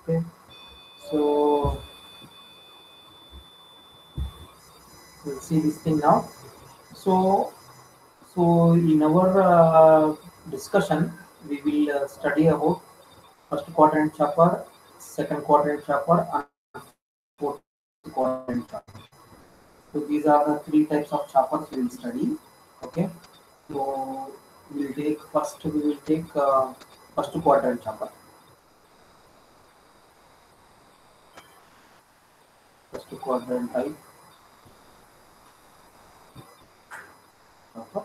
Okay, so we'll see this thing now. So, so in our discussion, we will study about first quadrant chopper, second quadrant chopper, and fourth quadrant chopper. So these are the three types of choppers we will study. Okay, so we will take first quadrant chopper. First quadrant type chopper.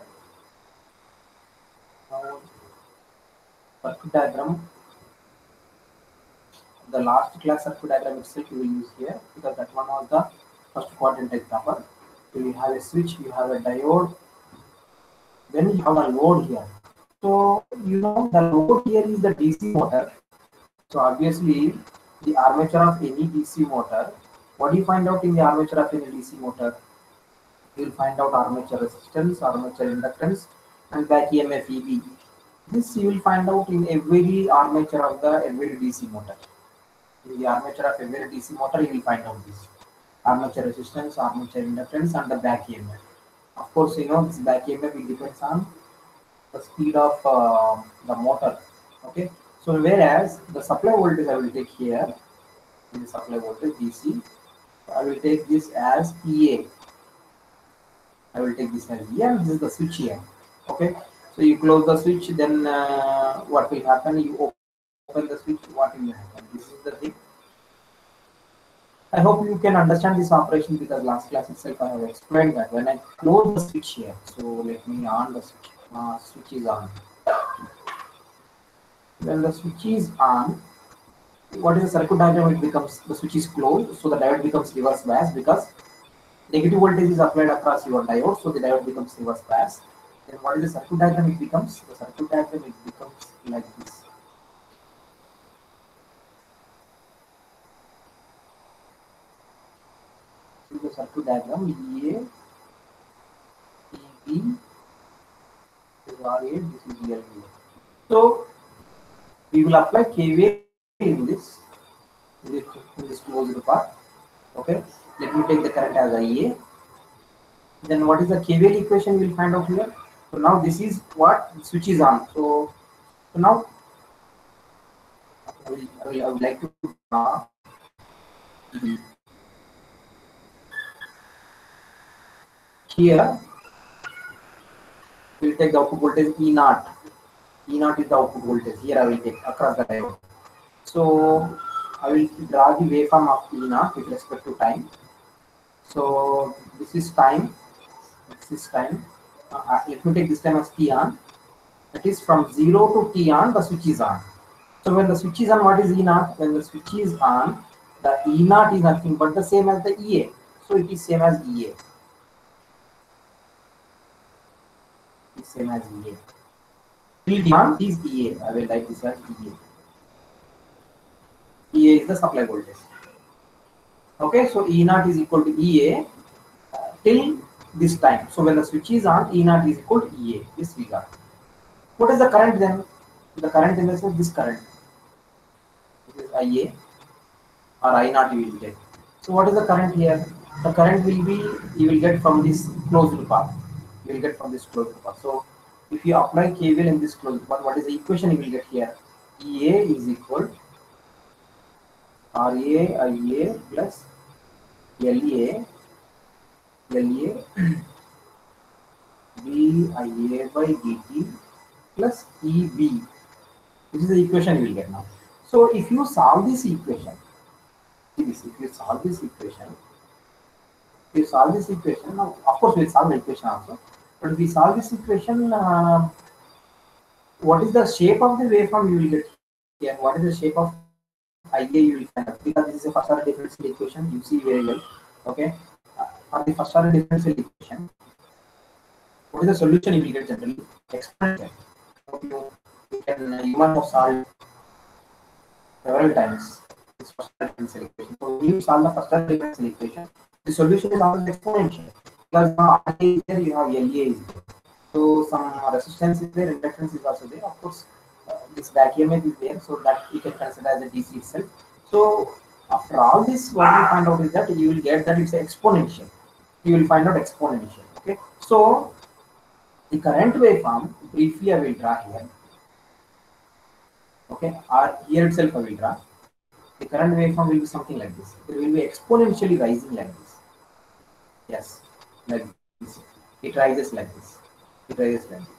Now, circuit diagram. The last class circuit diagram itself you will use here because that one was the first quadrant type chopper. So you have a switch, you have a diode, then you have a load here. So you know the load here is the DC motor. So obviously the armature of any DC motor, what do you find out in the armature of any DC motor? You will find out armature resistance, armature inductance, and back EMF EB. This you will find out in every armature of the every DC motor. In the armature of every DC motor, you will find out this armature resistance, armature inductance, and the back EMF. Of course, you know this back EMF it depends on the speed of the motor. Okay, so whereas the supply voltage I will take here, in the supply voltage DC, I will take this as EA. I will take this as EA, and this is the switch here. Okay, so you close the switch, then what will happen? You open the switch, what will happen? This is the thing. I hope you can understand this operation because last class itself I have explained that when I close the switch here. So let me on the switch. Switch is on. When the switch is on, what is the circuit diagram? It becomes the switch is closed, so the diode becomes reverse bias because negative voltage is applied across your diode, so the diode becomes reverse bias. Then what is the circuit diagram? It becomes the circuit diagram. It becomes like this. So the circuit diagram EA, EB, this is RA, this is LVA. So we will apply KVL in this closed part. Okay, let me take the current as IA. Then what is the KVL equation we will find out here. So now this is what the switch is on. So now I would like to draw the here we will take the output voltage E naught. E naught is the output voltage. Here I will take across the diode. So I will draw the waveform of E naught with respect to time. So this is time. This is time. Let me take this time as T on. That is from 0 to T on, the switch is on. So when the switch is on, what is E naught? When the switch is on, the E naught is nothing but the same as the EA. So it is same as EA. It is same as EA. Till T on is EA. I will write this as EA. EA is the supply voltage. Okay, so E naught is equal to EA till this time. So when the switch is on, E naught is equal to EA. This we got. What is the current then? The current in the sense this current. This is IA or I naught you will get. So what is the current here? The current will be you will get from this closed path. You will get from this closed path. So if you apply KVL in this closed path, what is the equation you will get here? EA is equal RA IA plus LA BIA by dt plus EB. This is the equation you will get now. So if you solve this equation, if you solve this equation, now of course we will solve the equation also. But if we solve this equation, what is the shape of the waveform you will get here? What is the shape of IA you will find out? Because this is a first order differential equation, you see very well. Okay, for the first order differential equation, what is the solution you will get generally? Exponential. You can even solve several times this first order differential equation. So when you solve the first order differential equation, the solution is always exponential because now RA is there, you have LA is there. So some resistance is there, inductance is also there. Of course, this back EMF is there, so that you can consider as a DC itself. So after all this, what you find out is that you will get that it's exponential. You will find out exponential. Okay. So the current waveform, briefly I will draw here. Okay, or here itself I will draw. The current waveform will be something like this. It will be exponentially rising like this. Yes, like this. It rises like this. It rises like this.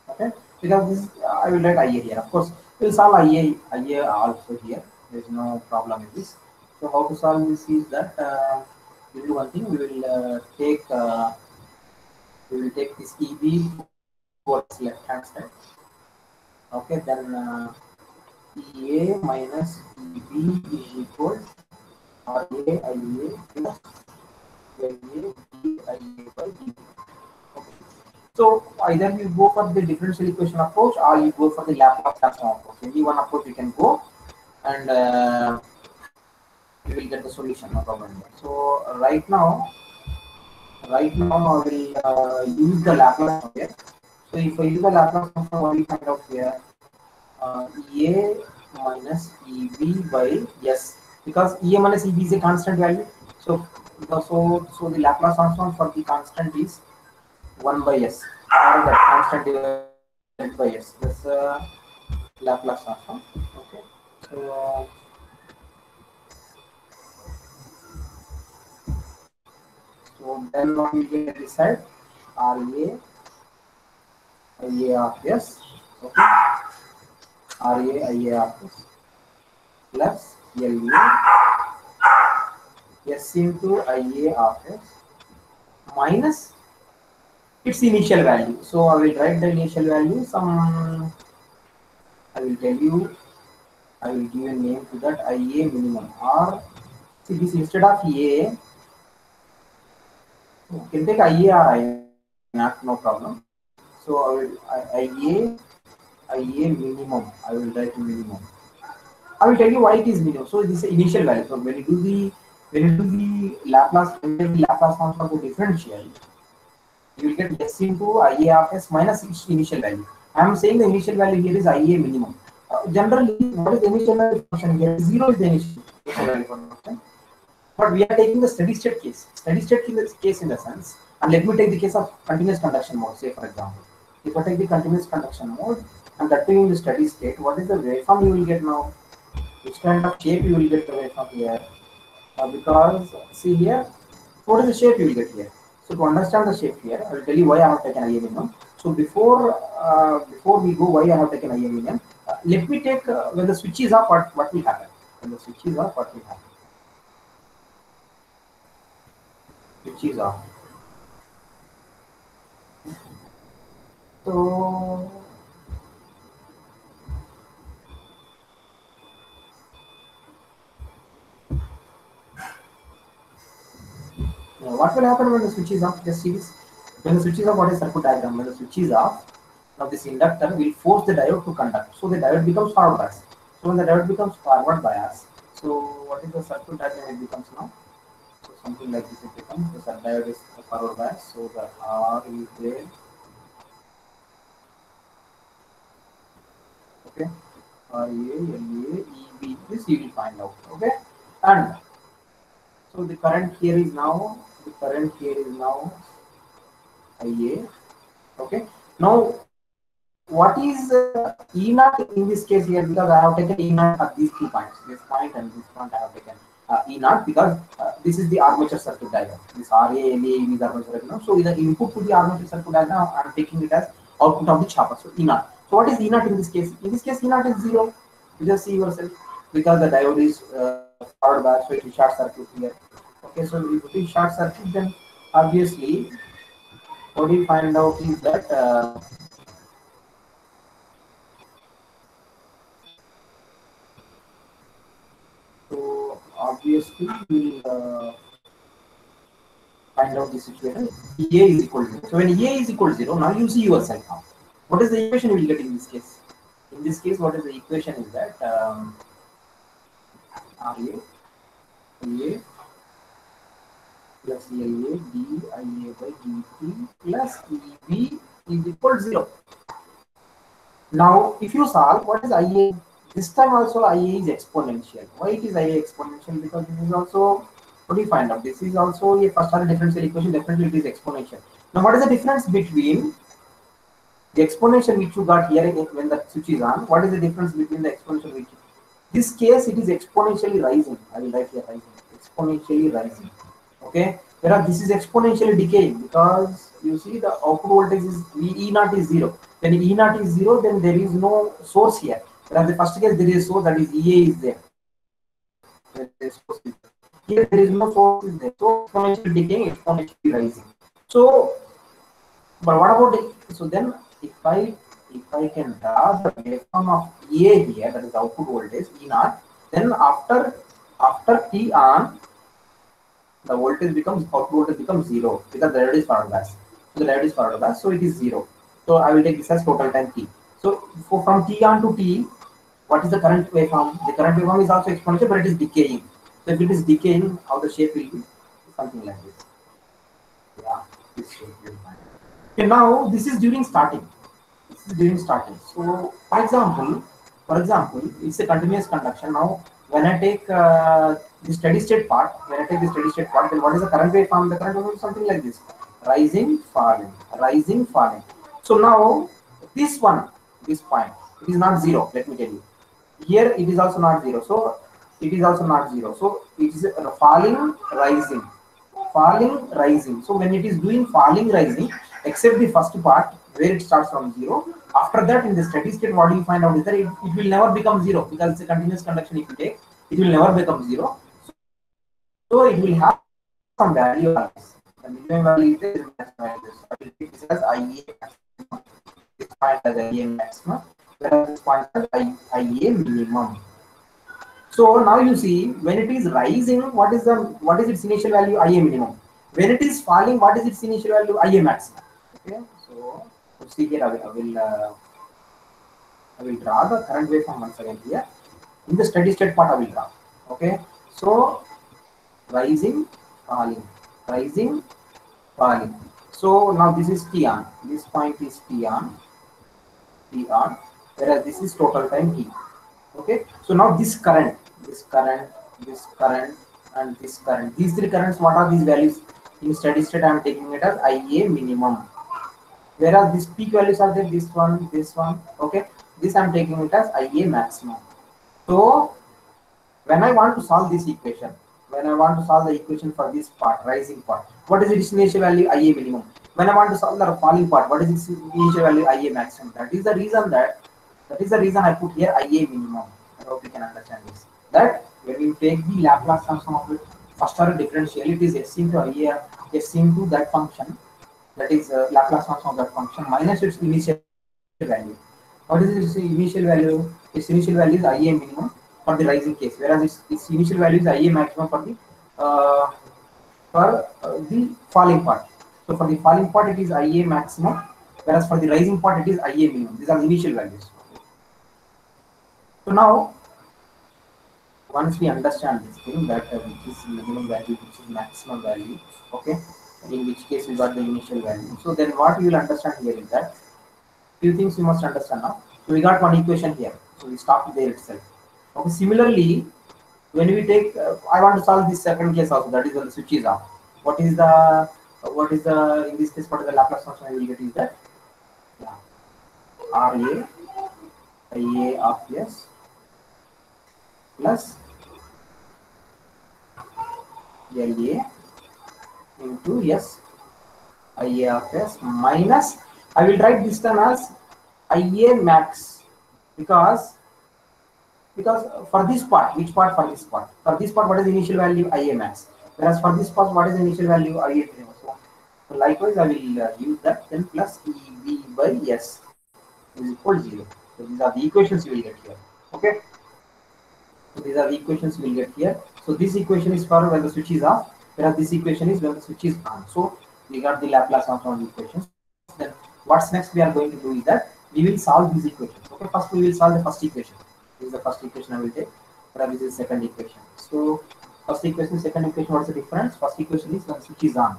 Okay, because this I will write IA here. Of course, we will solve IA also here. There is no problem with this. So how to solve this is that we will do one thing. We will take this EB towards left hand side. Okay, then EA minus EB is equal RA IA plus LA DIA by DB. Okay. So either you go for the differential equation approach or you go for the Laplace transform approach. Any one approach you can go, and you will get the solution. No problem. So right now I will use the Laplace here. So if I use the Laplace transform, what do you find out here? EA minus EB by S, because EA minus EB is a constant value. So the Laplace transform for the constant is 1 by S, or that constant divided by S. That's Laplace transform. Okay. So then what we can decide? RA IA of S. Okay. RA IA of S plus LA S into IA of S minus its initial value. So I will write the initial value. I will tell you. I will give a name to that IA minimum. Or see this instead of EA, you can take IA or IA not, no problem. So I will IA minimum. I will write minimum. I will tell you why it is minimum. So this is initial value. So when you do the Laplace transform to differential, you will get S into IA of S minus its initial value. I am saying the initial value here is IA minimum. Generally, what is the initial value function here? 0 is the initial value function. But we are taking the steady state case. Steady state case in the sense, and let me take the case of continuous conduction mode. Say for example, if I take the continuous conduction mode and that in the steady state, what is the waveform you will get now? Which kind of shape you will get the waveform here? Because see here, what is the shape you will get here? So to understand the shape here, I will tell you why I have taken IA minimum. So before we go why I have taken IA minimum, let me take when the switch is off, what will happen? When the switch is off, what will happen? Switch is off. So what will happen when the switch is off? Just see this. When the switch is off, what is circuit diagram? When the switch is off, now this inductor will force the diode to conduct. So the diode becomes forward bias. So when the diode becomes forward bias, so what is the circuit diagram it becomes now? So something like this it becomes. The diode is forward bias. So the R is there. Okay. RA, LA, EB. This you will find out. Okay. And so the current here is now IA. Okay. Now, what is E naught in this case here? Because I have taken E naught at these 2 points, this point and this point. I have taken E naught because this is the armature circuit diagram. This RA, LA is armature diagram. So, the input to the armature circuit diagram, I am taking it as output of the chopper. So, E naught. So, what is E naught in this case? In this case, E naught is 0. You just see yourself because the diode is forward bias, so it is short circuit here. Okay, so if it is short circuit, then obviously what we find out is that so obviously we will find out the situation. EA is equal to 0. So when EA is equal to 0, now you see yourself now. What is the equation you will get in this case? In this case, what is the equation is that RA EA plus LA DIA by DT plus EB is equal to 0. Now, if you solve, what is IA? This time also IA is exponential. Why it is IA exponential? Because this is also, what do you find out? This is also a first order differential equation. Definitely it is exponential. Now what is the difference between the exponential which you got here when the switch is on? What is the difference between the exponential which? This case it is exponentially rising. I will write here rising. Exponentially rising. Okay. Whereas this is exponentially decaying because you see the output voltage is E naught is zero. When E naught is zero, then there is no source here. Whereas the first case there is a source, that is EA is there. There is source is there. Here there is no source is there. So exponentially decaying, exponentially rising. So, but what about it? So then if I can draw the waveform of EA here, that is output voltage E naught, then after T on, the voltage becomes, output voltage becomes zero because the diode is forward bias. So the diode is forward bias, so it is zero. So I will take this as total time T. So from T on to T, what is the current waveform? The current waveform is also exponential, but it is decaying. So if it is decaying, how the shape will be? Something like this. Yeah, this shape will be. Okay, now this is during starting. This is during starting. So for example, it's a continuous conduction. Now when I take the steady state part, then what is the current waveform? The current waveform is something like this: rising, falling, rising, falling. So now this one, this point, it is not zero. Let me tell you. Here it is also not zero. So it is also not zero. So it is falling, rising, falling, rising. So when it is doing falling, rising, except the first part where it starts from zero, after that in the steady state, what do you find out is that it will never become zero because it's a continuous conduction. If you take, it will never become zero. So it will have some value of this. The minimum value is this, maximum value is this. I will take this as IA maximum. This point as IA maximum, whereas this point as IA minimum. So now you see when it is rising, what is its initial value? IA minimum. When it is falling, what is its initial value? IA maximum. Okay, so see here I will draw the current waveform once again here. In the steady state part I will draw. Okay, so rising, falling, rising, falling. So now this is T on. This point is T on, whereas this is total time T. Okay, so now this current, and this current, these three currents, what are these values? In steady state I am taking it as IA minimum, whereas these peak values are there, this one. Okay, this I am taking it as IA maximum. So when I want to solve this equation, when I want to solve the equation for this part, rising part, what is its initial value? IA minimum. When I want to solve the falling part, what is its initial value? IA maximum. That is the reason I put here IA minimum. I hope you can understand this. That when you take the Laplace transform of it, first order differential, it is s into IA, s into that function, that is Laplace transform of that function minus its initial value. What is its initial value? Its initial value is IA minimum for the rising case, whereas its initial value is IA maximum for the falling part. So for the falling part it is IA maximum, whereas for the rising part it is IA minimum. These are the initial values. So now once we understand this thing, that which is minimum value, which is maximum value, okay, in which case we got the initial value. So then what you will understand here is that few things you must understand now. So we got one equation here, so we stop there itself. Okay, similarly when we take I want to solve this second case also, that is when the switch is off. What is the in this case, what is the Laplace transform I will get is that, yeah, RA IA of S plus LA into S IA of S minus, I will write this term as IA max, because for this part, which part? For this part, what is the initial value? IA max, whereas for this part, what is the initial value? IA minimum. So likewise I will use that, then plus EV by S is equal to 0. So these are the equations you will get here. Okay, so these are the equations you will get here. So this equation is for when the switch is off, whereas this equation is when the switch is on. So we got the Laplace transform equations. Then what's next we are going to do is that we will solve these equations. Okay, first we will solve the first equation. This is the first equation I will take, but this is the second equation. So first equation, second equation, what's the difference? First equation is when the switch is on,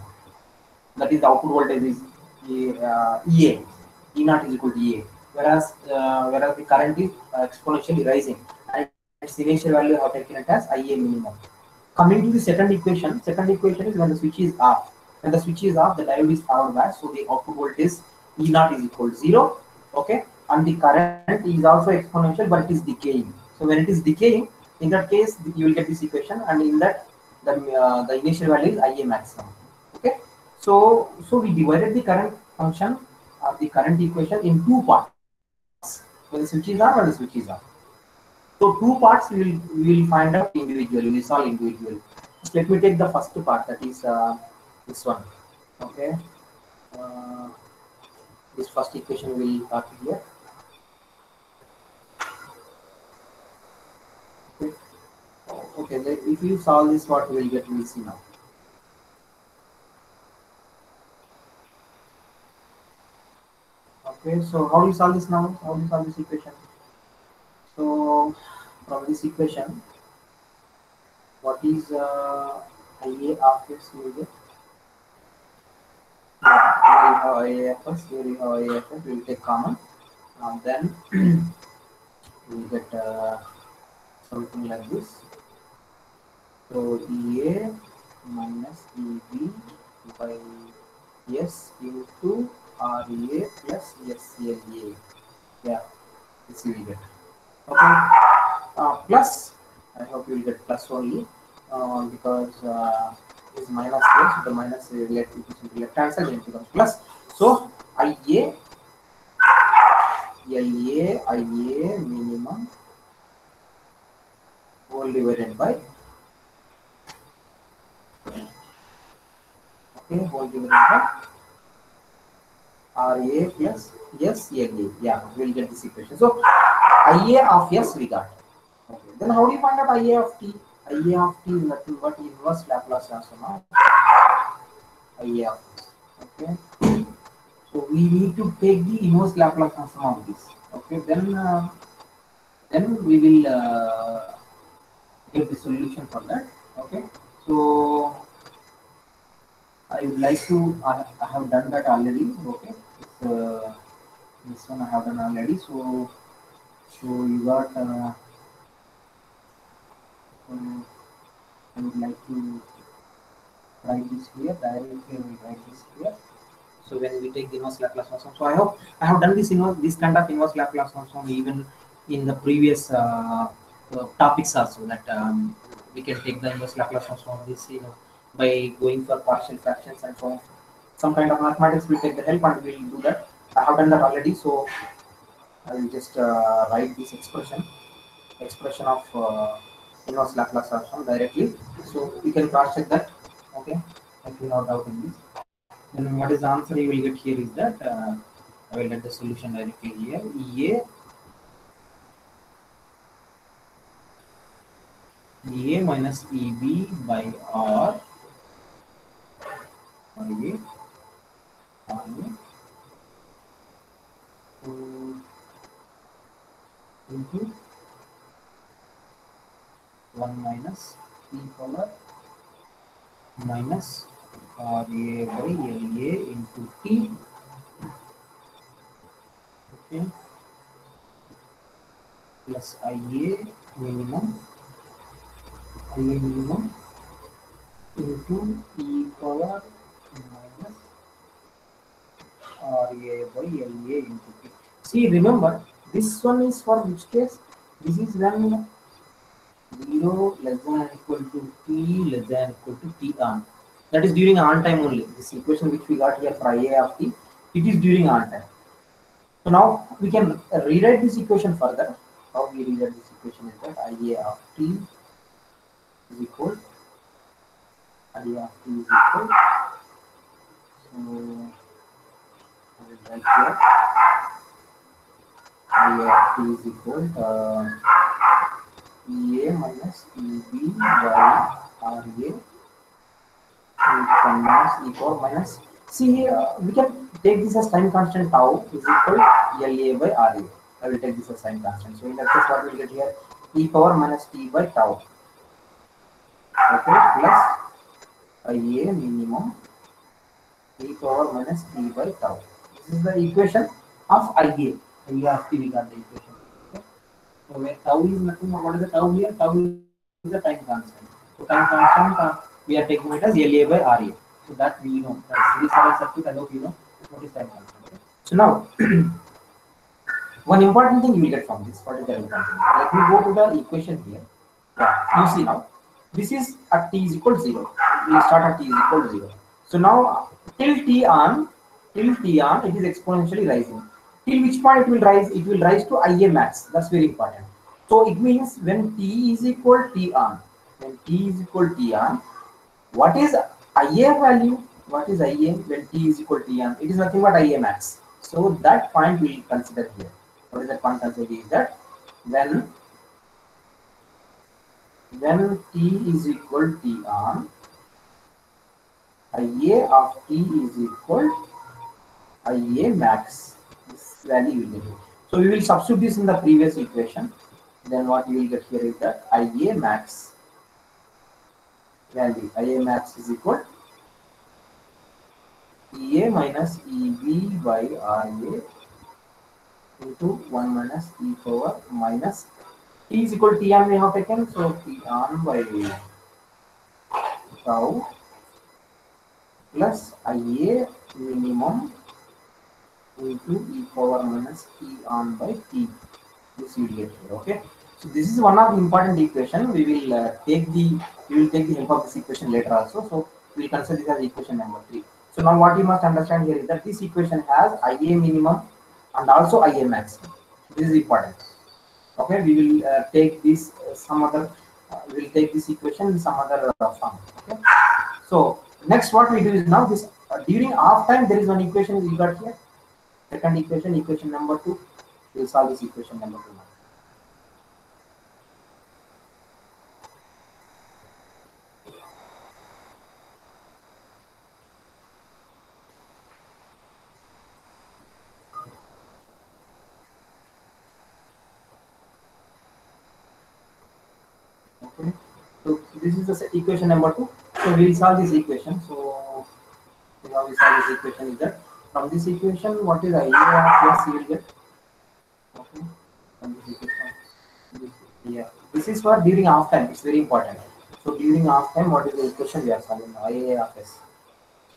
that is the output voltage is EA, E naught is equal to EA. whereas the current is exponentially rising, and its initial value I have taken it as IA minimum. Coming to the second equation is when the switch is off. When the switch is off, the diode is forward biased, so the output voltage E naught is equal to 0. Okay, and the current is also exponential, but it is decaying. So when it is decaying, in that case, you will get this equation, and in that the initial value is IA maximum. Okay, so we divided the current function of the current equation in two parts: when the switch is on, when the switch is off. So two parts we will find out individually. We will solve individually. Just let me take the first part, that is this one. Okay, uh, this first equation we will copy here. Okay, okay. If you solve this, what we will get? We will see now. Okay, so how do you solve this now? How do you solve this equation? So from this equation, what is IA of x we will get? Yeah, here you have IAFS, here you have IAFS, we will take common. Then we will get something like this. So EA minus EB by S into RA plus SLA. Yeah, this you will get. Okay. Plus, I hope you will get plus only because is minus here, so the minus is related to left hand side, then it becomes plus. So IA, LA, IA minimum whole divided by whole divided by RA plus SLA. Yeah, we'll get this equation. So IA of S we got. Okay. Then how do you find out IA of T? IA of T is nothing but inverse Laplace transform of IA of S. Okay. So we need to take the inverse Laplace transform of this. Okay. Then we will get the solution for that. Okay. So I would like to. I have done that already. Okay. It's, this one I have done already. So you got. I would like to write this here. Directly I will write this here. So when we take the inverse Laplace transform, so I hope I have done this kind of inverse Laplace transform even in the previous topics also, that we can take the inverse Laplace transform of this, by going for partial fractions and so on. Some kind of mathematics will take the help and we will do that. I have done that already, so I will just write this expression of inverse Laplace transform directly. So you can cross check that. Okay, I do not doubt in this. Then what is the answer you will get here is that I will get the solution directly here. EA minus EB by R RA into 1 minus e power minus RA by LA into T. Okay, plus minimum into e power minus RA by LA into T. See, remember, this one is for which case? This is when 0 less than or equal to T less than or equal to T on. That is during on time only. This equation which we got here for IA of T, it is during on time. So now we can rewrite this equation further. How we rewrite this equation is that IA of T is equal. IA of T is equal. So I will write here. IA of T is equal EA minus EB by RA minus e power minus. See here, we can take this as time constant tau is equal LA by RA. I will take this as time constant. So in that case, what we will get here? E power minus T by tau. Okay, plus IA minimum e power minus T by tau. This is the equation of IA. IA of t we got the equation. Okay. So where tau is nothing, what is the tau here? Tau is a time constant. So time constant we are taking it as LA by RA. So that we know. That series RL circuit, I hope you know what is time constant. Okay. So now one important thing you will get from this. What is the important thing? Let me go to the equation here. Yeah, you see now. This is at t is equal to 0. We start at t is equal to 0. So now till t on, it is exponentially rising. Till which point it will rise? It will rise to IA max. That's very important. So it means when t is equal t on, when t is equal t on, what is IA value? What is IA when t is equal to t on? It is nothing but IA max. So that point we will consider here. What is that point considered is that when t is equal to t on, IA of t is equal IA max. This value will get it. So we will substitute this in the previous equation. Then what we will get here is that IA max value. IA max is equal EA minus EB by RA into 1 minus e power minus t is equal to t on we have taken. So t on by tau plus IA minimum into e power minus t on by t. This you will get here. Okay. So this is one of the important equation. We will take the help of this equation later also. So we will consider this as equation number 3. So now what you must understand here is that this equation has IA minimum and also IA max. This is important. Okay, we will take this some other. We will take this equation in some other form. Okay. So next, what we do is now this during half time there is one equation we got here. Second equation, equation number 2. We will solve this equation number 2 now. Okay. So this is the equation number 2. So we will solve this equation. So how we solve this equation is that from this equation, what is IA of plus you will get. Okay. From this equation, yeah. This is for during half time. It's very important. So during half time, what is the equation we are solving now? IA of S.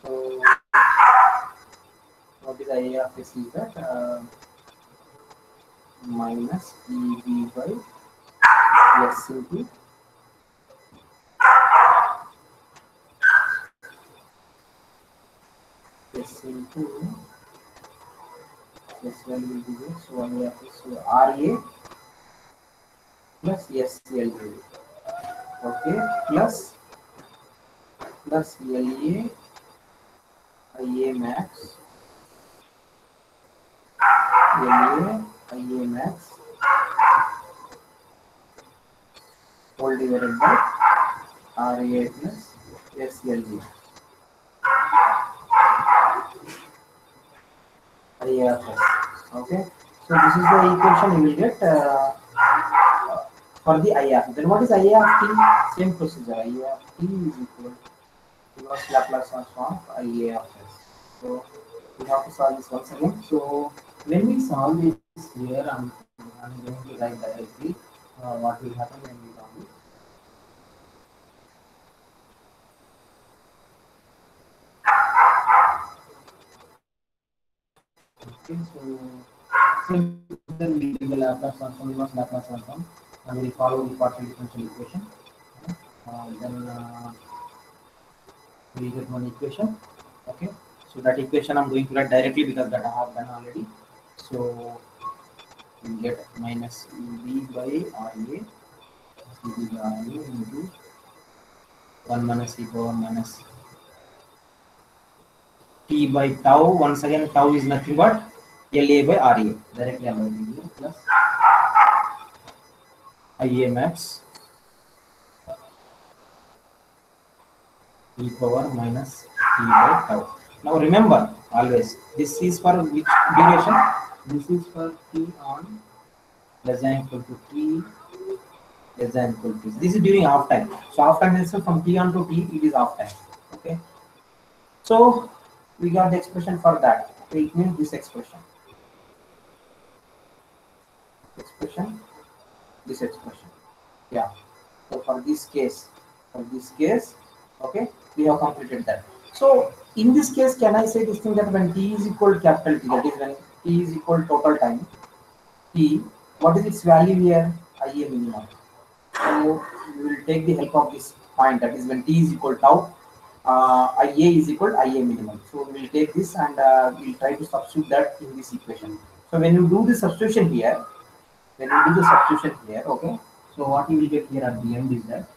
So what is IA of S is that minus EB by S into S into S value will be this. So IA of S, so RA plus SLA. Okay, plus LA IA max LA IA max whole divided by RA plus SLA IAFS. Okay, so this is the equation you will get for the IAF. Then what is IAF? Same procedure. IAF is equal to inverse Laplace transform of IAFS. So we have to solve this once again. So when we solve this here, I'm going to write directly what will happen when we solve this. Okay, so then we take the Laplace transform, inverse Laplace transform, and we follow the partial differential equation. Then we get one equation. Okay, so that equation I'm going to write directly because that I have done already. So we get minus EB by RA into 1 minus e power minus t by tau. Once again, tau is nothing but LA by RA. Directly I'm writing here plus IA max e power minus t by tau. Now remember always this is for which duration? This is for t on less than equal to t less than equal to. This is during half time. So half time is from t on to t, it is half time. Okay. So we got the expression for that. Okay, it means this expression. expression, this expression. Yeah. So for this case, okay, we have completed that. So in this case, can I say this thing that when t is equal to capital T, that is when t is equal to total time, t, what is its value here? Ia minimum. So we will take the help of this point, that is when t is equal to tau, Ia is equal to Ia minimum. So we will take this and we will try to substitute that in this equation. So when you do the substitution here, okay. So what you will get here at the end is that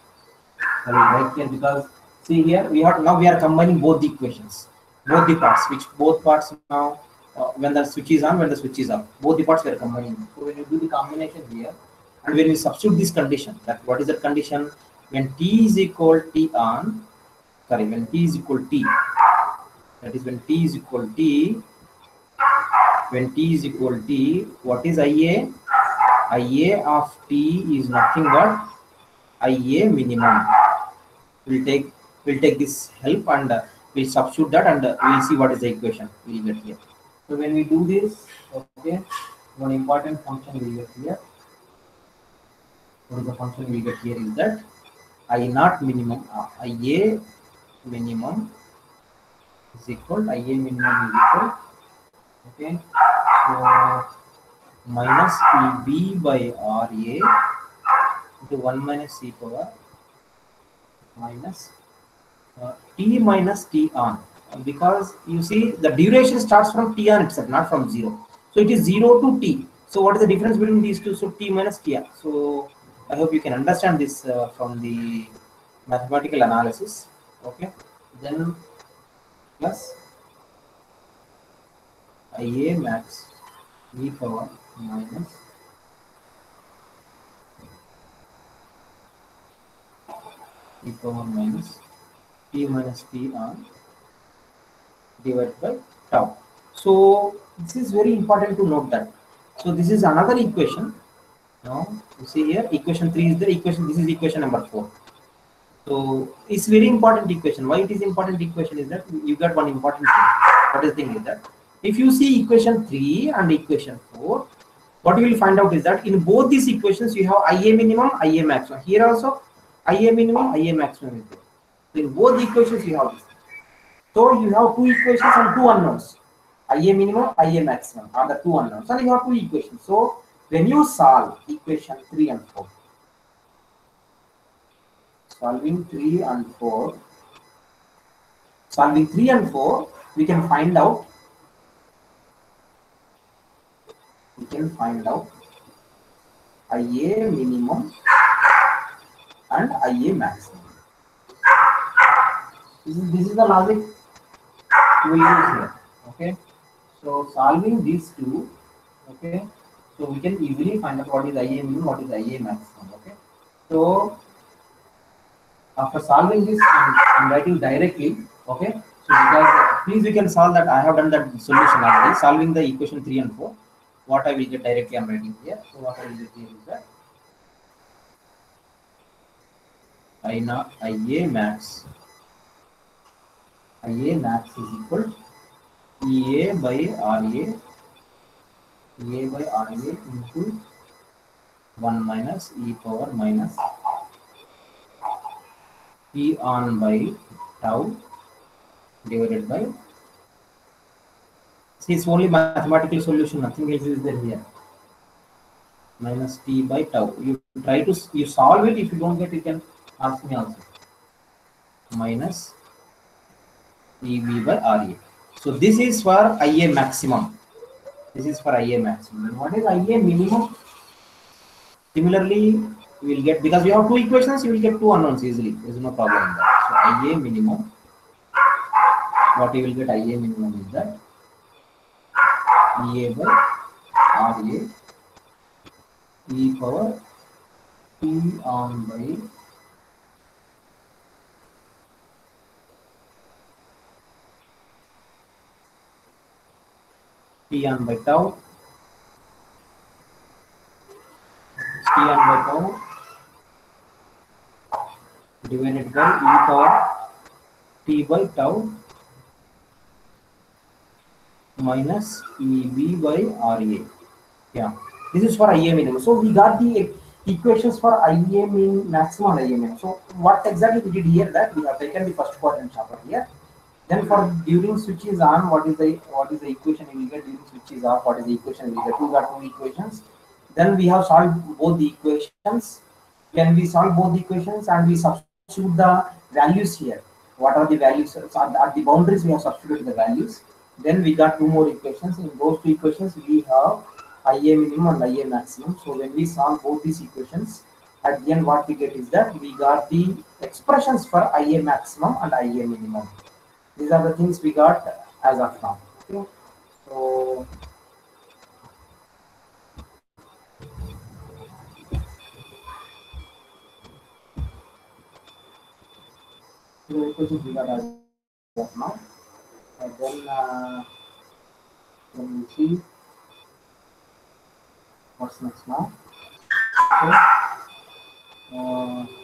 I will write here, because see here we are combining both the equations, both the parts, both parts now when the switch is on, when the switch is off, both the parts we are combining. So when you do the combination here, and when you substitute this condition, that what is that condition? When t is equal t on, sorry, when t is equal t, that is when t is equal t, when t is equal t, what is Ia? Ia of t is nothing but Ia minimum. We'll take this help and we'll substitute that, and we'll see what is the equation we'll get here. So when we do this, okay, one important function we'll get here. What is the function we get here is that I naught minimum, Ia minimum is equal, Ia minimum is equal, okay, so minus EB by RA into 1 minus e power minus t minus t on, because you see the duration starts from t on itself, not from 0. So it is 0 to t. So what is the difference between these two? So t minus t on. So I hope you can understand this from the mathematical analysis. Okay. Then plus Ia max e power minus e power minus t minus t on divided by tau. So this is very important to note that. So this is another equation. Now you see here equation 3 is the equation. This is equation number 4. So it's very important equation. Why it is important equation is that you got one important thing. What is the thing is that if you see equation 3 and equation 4, what you will find out is that in both these equations you have Ia minimum, Ia maximum. Here also Ia minimum, Ia maximum is there. So in both the equations you have this. So you have two equations and two unknowns. Ia minimum, Ia maximum are the two unknowns. And you have two equations. So when you solve equation 3 and 4, solving 3 and 4, we can find out Ia minimum and Ia maximum. This is the logic we use here. Okay, so solving these two, okay, so we can easily find out what is Ia minimum, what is Ia maximum. Okay, so after solving this, I'm writing directly. Okay, so because please we can solve that. I have done that solution already, solving the equation 3 and 4. What I will get directly, I'm writing here. So what I will get here is that Ia max is equal Ea by Ra into 1 minus e power minus T on by tau divided by, see it's only mathematical solution, nothing else is there here, minus T by tau. You try to solve it. If you don't get, you can ask me also. Minus EB by RA. So this is for Ia maximum. And what is Ia minimum? Similarly, we will get, because we have two equations, you will get two unknowns easily. There is no problem in that. So Ia minimum, what you will get Ia minimum is that Ea by Ra e power T on by T on by tau, divided by e power T by tau minus EB by RA. Yeah. This is for IA minimum. So we got the equations for IA min maximum and IA minimum. So what exactly we did here, that we have taken the first quadrant chopper here. Then for during switch is on, what is the equation we will get? During switch is off, what is the equation we will get? We got two equations. Then we have solved both the equations. When we solve both the equations and we substitute the values here, what are the values? So at the boundaries we have substituted the values. Then we got two more equations. In those two equations we have IA minimum and IA maximum. So when we solve both these equations, at the end what we get is that we got the expressions for IA maximum and IA minimum. These are the things we got as of now. Okay. So the equations we got as of now. Then we see what's next now. Okay.